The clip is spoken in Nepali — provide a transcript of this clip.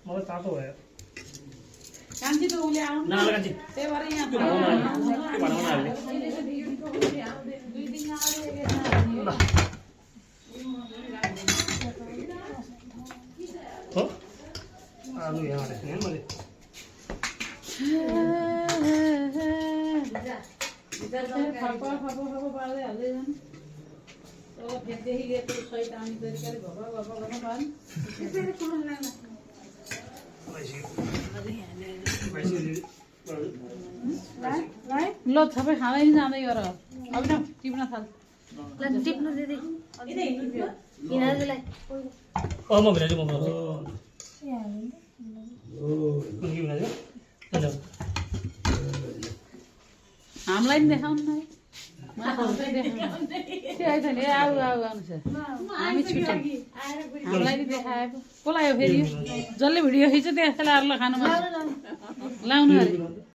मलाई तातो भयो कान्छी त उसले आउनु न कान्छी त्यही भएर यहाँ त्यो भनौँ न हाल्ने हो आलु यहाँ हालेको थिएँ मैले फापा पार्दै हाल्दै जानु फेददेखि गए सैतानी तरिकाले भवा गर्न पाएन ल सबै खाँदै नि जाँदै गर अभिनव टिप्न थाल टिप्नु दिदी म भिनाजु म हामीलाई नि देखाउनु न आउनु हामी छुट्यौँ हामीलाई नि देखाएको कसलाई हो फेरि जसले भिडियो खिच्छ त्यसलाई अरूलाई खानु लाउनु अरे